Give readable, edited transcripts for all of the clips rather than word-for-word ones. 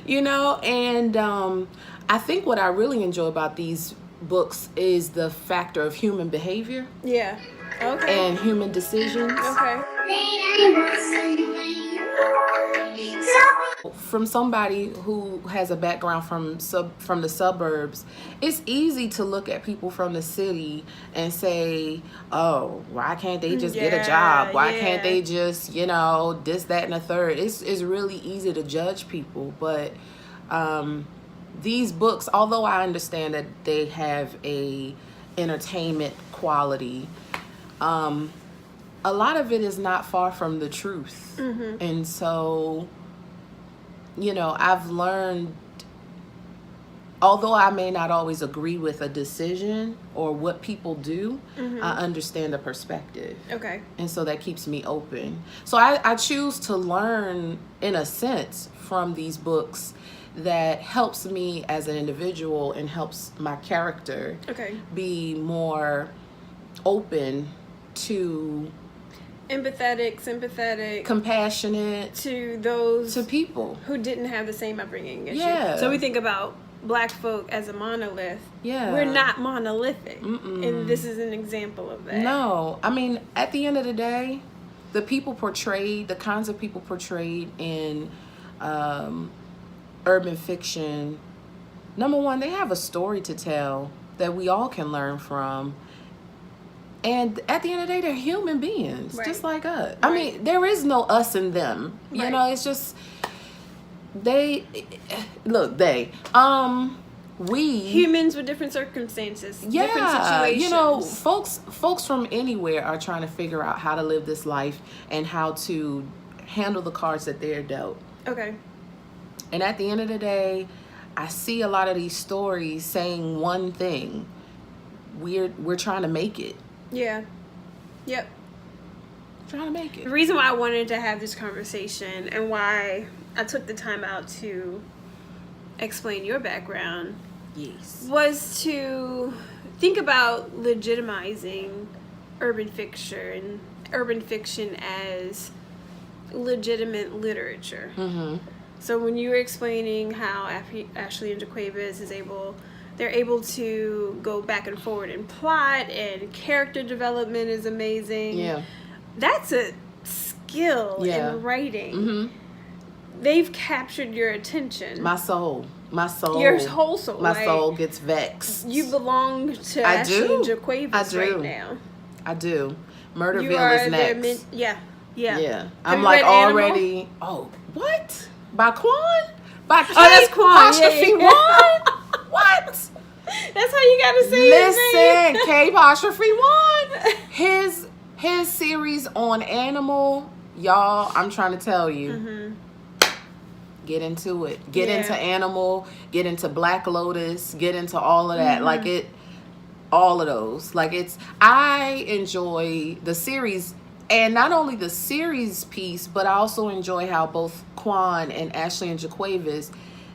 And I think what I really enjoy about these books is the factor of human behavior. Yeah. Okay. And human decisions. Okay. From somebody who has a background from the suburbs, it's easy to look at people from the city and say, "Oh, why can't they just get a job? Why can't they just, this, that, and the third?" It's really easy to judge people, but these books, although I understand that they have a entertainment quality, a lot of it is not far from the truth. Mm-hmm. And so, I've learned, although I may not always agree with a decision or what people do, Mm-hmm. I understand the perspective. Okay. And so that keeps me open. So I choose to learn, in a sense, from these books that helps me as an individual and helps my character be more open to... empathetic, sympathetic, compassionate to people who didn't have the same upbringing as you. So we think about Black folk as a monolith. Yeah. We're not monolithic. Mm-mm. And this is an example of that. No. I mean, at the end of the day, the people portrayed, the kinds of people portrayed in urban fiction, number one, they have a story to tell that we all can learn from. And at the end of the day, they're human beings, just like us. I mean, there is no us and them. It's just we humans with different circumstances, different situations. Folks from anywhere are trying to figure out how to live this life and how to handle the cards that they're dealt. Okay. And at the end of the day, I see a lot of these stories saying one thing: we're trying to make it. Yeah. Yep. Trying to make it. The reason why I wanted to have this conversation and why I took the time out to explain your background was to think about legitimizing urban fiction as legitimate literature. Mm-hmm. So when you were explaining how Ashley and Jaquavius they're able to go back and forward in plot, and character development is amazing. Yeah. That's a skill in writing. Mm-hmm. They've captured your attention. My soul. Your whole soul. My soul gets vexed. You belong to Ashley and Jaquavius right now. I do. Murderville is next. Yeah. I'm like already... Animal? Oh, what? By Quan? By K. That's Quan. One? What? That's how you gotta say it. Listen, K apostrophe one. His series on Animal, y'all, I'm trying to tell you. Mm-hmm. Get into it. Get into Animal, get into Black Lotus, get into all of that. Mm-hmm. All of those. I enjoy the series, and not only the series piece, but I also enjoy how both Quan and Ashley and Jaquavius,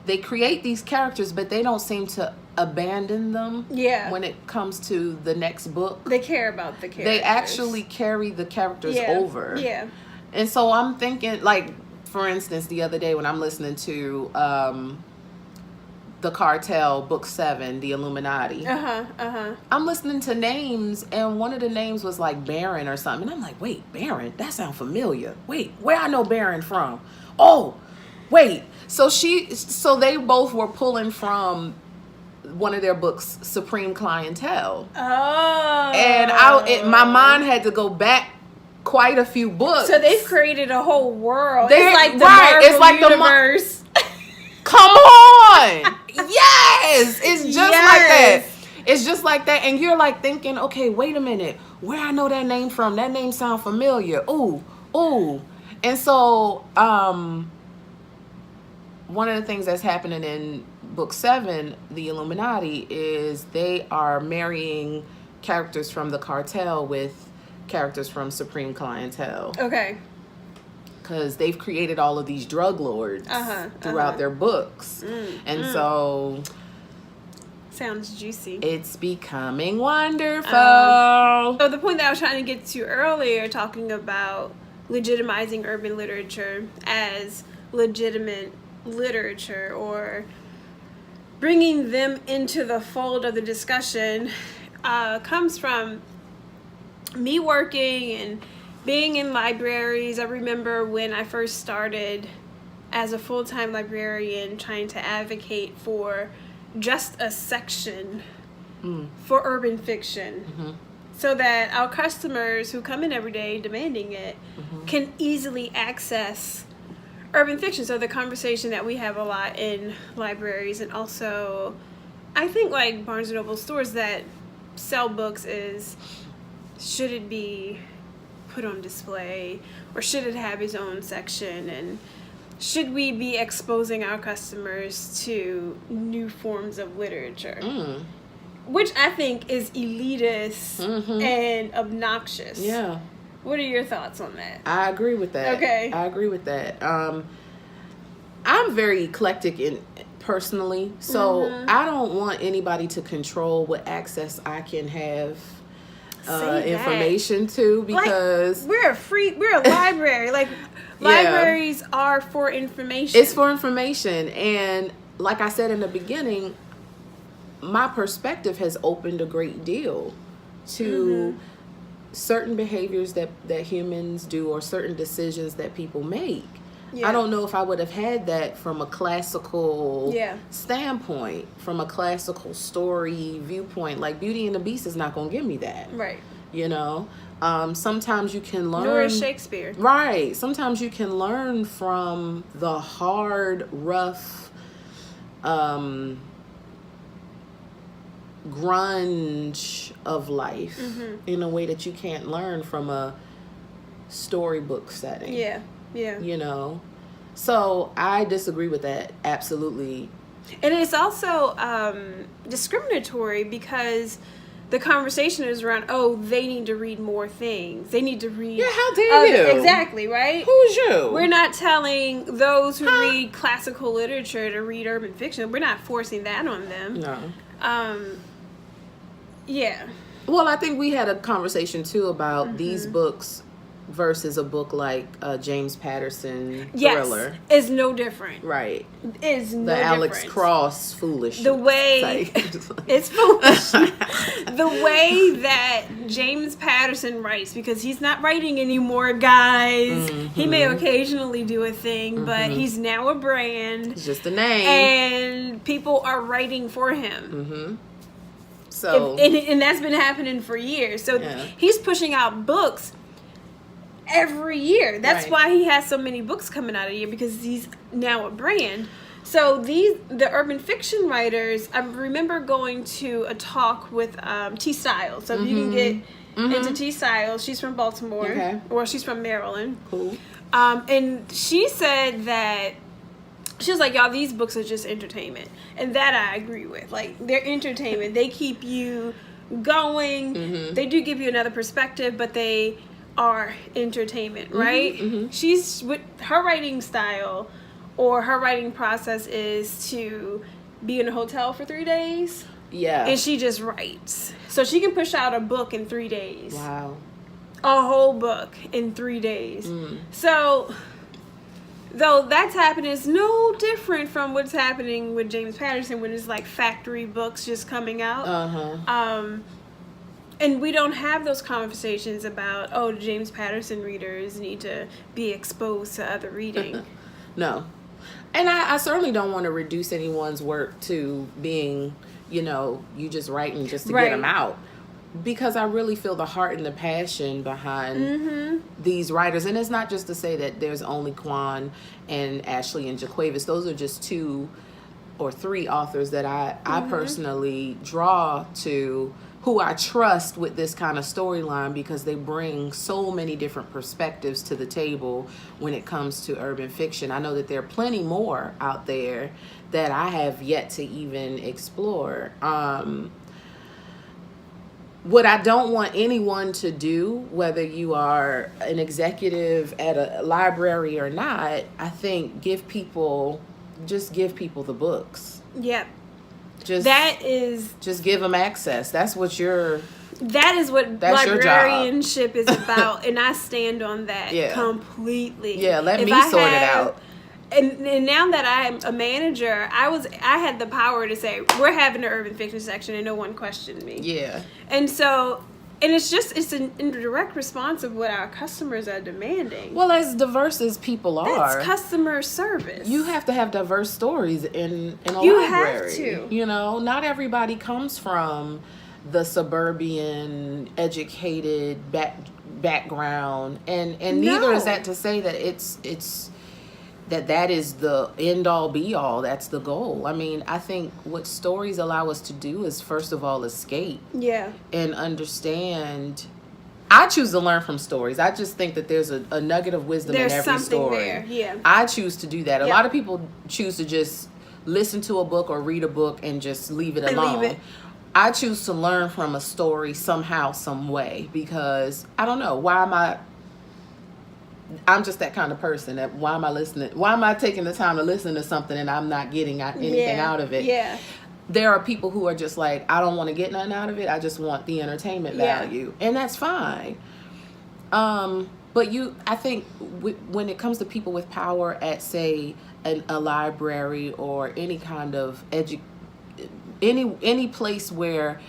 they create these characters, but they don't seem to abandon them when it comes to the next book. They care about the characters. They actually carry the characters over. Yeah. And so I'm thinking, for instance, the other day when I'm listening to The Cartel, Book 7, The Illuminati. I'm listening to names, and one of the names was like Baron or something. And I'm like, wait, Baron? That sounds familiar. Wait, where I know Baron from? Oh, wait. So they both were pulling from one of their books, Supreme Clientele. Oh. And my mind had to go back quite a few books. So they've created a whole world. It's like the Marvel universe. Come on. Yes. It's just like that. It's just like that. And you're like thinking, okay, wait a minute. Where I know that name from? That name sound familiar. Ooh. And so, one of the things that's happening in Book 7, The Illuminati, is they are marrying characters from the cartel with characters from Supreme Clientele. Okay. Because they've created all of these drug lords throughout their books. So... Sounds juicy. It's becoming wonderful. So the point that I was trying to get to earlier, talking about legitimizing urban literature as legitimate literature or bringing them into the fold of the discussion comes from me working and being in libraries. I remember when I first started as a full-time librarian trying to advocate for just a section for urban fiction so that our customers who come in every day demanding it can easily access urban fiction. So the conversation that we have a lot in libraries, and also I think like Barnes & Noble stores that sell books, is should it be put on display or should it have its own section, and should we be exposing our customers to new forms of literature, which I think is elitist and obnoxious. Yeah. What are your thoughts on that? I agree with that. Okay. I agree with that. I'm very eclectic personally, so I don't want anybody to control what access I can have information to, because like, we're a library. Like libraries are for information. It's for information, and like I said in the beginning, my perspective has opened a great deal to certain behaviors that humans do, or certain decisions that people make. I don't know if I would have had that from a classical standpoint, from a classical story viewpoint. Like Beauty and the Beast is not going to give me that. Right. You know? Sometimes you can learn... Nor is Shakespeare. Right. Sometimes you can learn from the hard, rough, grunge of life in a way that you can't learn from a storybook setting. Yeah. You know? So I disagree with that, absolutely. And it's also discriminatory, because the conversation is around, they need to read more things. They need to read... Yeah, how dare you? Exactly, right? Who's you? We're not telling those who read classical literature to read urban fiction. We're not forcing that on them. No. Yeah. Well, I think we had a conversation, too, about these books versus a book like James Patterson thriller. Is no different. Right. Is no different. The Alex Cross foolish. The way it's foolish. The way that James Patterson writes, because he's not writing anymore, guys. He may occasionally do a thing, but he's now a brand. It's just a name. And people are writing for him. So and that's been happening for years. So he's pushing out books every year. That's why he has so many books coming out a year, because he's now a brand. So the urban fiction writers, I remember going to a talk with T. Styles. So if you can get into T. Styles, she's from Baltimore, or she's from Maryland. Cool. And she said that, she was like, y'all, these books are just entertainment. And that I agree with. Like, they're entertainment. They keep you going. They do give you another perspective, but they are entertainment, right? She's, with her writing style or her writing process is to be in a hotel for 3 days. Yeah. And she just writes. So she can push out a book in 3 days. Wow. A whole book in 3 days. So, though that's happening, it's no different from what's happening with James Patterson when it's like factory books just coming out. And we don't have those conversations about, James Patterson readers need to be exposed to other reading. No. And I certainly don't want to reduce anyone's work to being, you just writing just to get them out. Because I really feel the heart and the passion behind these writers. And it's not just to say that there's only Quan and Ashley and Jaquavis. Those are just 2 or 3 authors that I personally draw to, who I trust with this kind of storyline, because they bring so many different perspectives to the table when it comes to urban fiction. I know that there are plenty more out there that I have yet to even explore. What I don't want anyone to do, whether you are an executive at a library or not, I think give people the books. Yep. Just give them access. That is what librarianship is about, and I stand on that completely. Yeah, let me sort it out. And now that I'm a manager, I had the power to say, we're having an urban fiction section, and no one questioned me. Yeah. And so, and it's an indirect response of what our customers are demanding. Well, as diverse as people are, that's customer service. You have to have diverse stories in a library. You have to. You know, not everybody comes from the suburban, educated background, and neither is that to say that it's that is the end all be all. That's the goal. I mean, I think what stories allow us to do is, first of all, escape. Yeah. And understand. I choose to learn from stories. I just think that there's a nugget of wisdom in every story. There. Yeah. I choose to do that. A lot of people choose to just listen to a book or read a book and just leave it alone. I choose to learn from a story somehow, some way, because I don't know, I'm just that kind of person. That why am I listening? Why am I taking the time to listen to something and I'm not getting anything out of it? Yeah. There are people who are just like, I don't want to get nothing out of it. I just want the entertainment value, and that's fine. But I think when it comes to people with power at, say, a library or any kind of any place where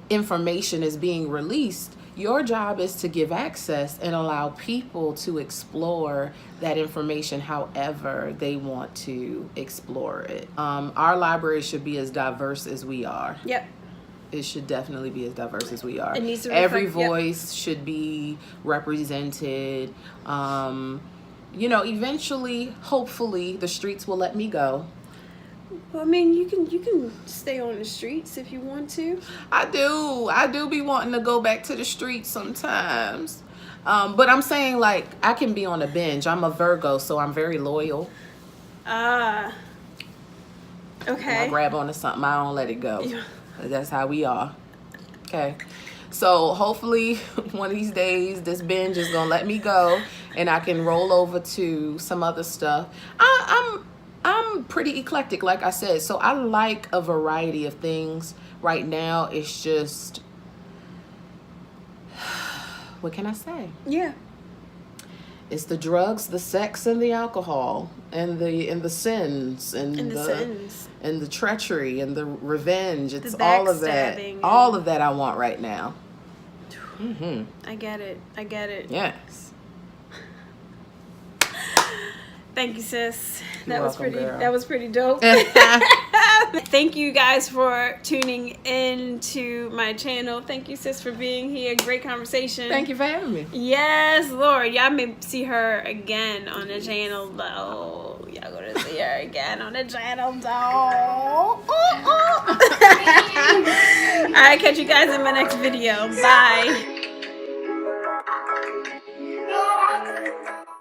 information is being released, your job is to give access and allow people to explore that information however they want to explore it. Our library should be as diverse as we are. Yep. It should definitely be as diverse as we are. It needs to Every voice should be represented. You know, eventually, hopefully, the streets will let me go. Well, I mean, you can stay on the streets if you want to. I do be wanting to go back to the streets sometimes. But I'm saying, like, I can be on a binge. I'm a Virgo, so I'm very loyal. Okay. When I grab onto something, I don't let it go. Yeah. That's how we are. Okay. So hopefully one of these days this binge is gonna let me go and I can roll over to some other stuff. I'm pretty eclectic, like I said, so I like a variety of things. Right now it's just, what can I say? Yeah. It's the drugs, the sex, and the alcohol, and the sins, and the treachery, and the revenge. It's all of that. All of that I want right now. Mm-hmm. I get it. Yes. Thank you, sis. That was pretty dope. Thank you guys for tuning in to my channel. Thank you, sis, for being here. Great conversation. Thank you for having me. Yes, Lord. Y'all may see her again on the channel, though. Y'all gonna see her again on the channel, though. All right, catch you guys in my next video. Bye.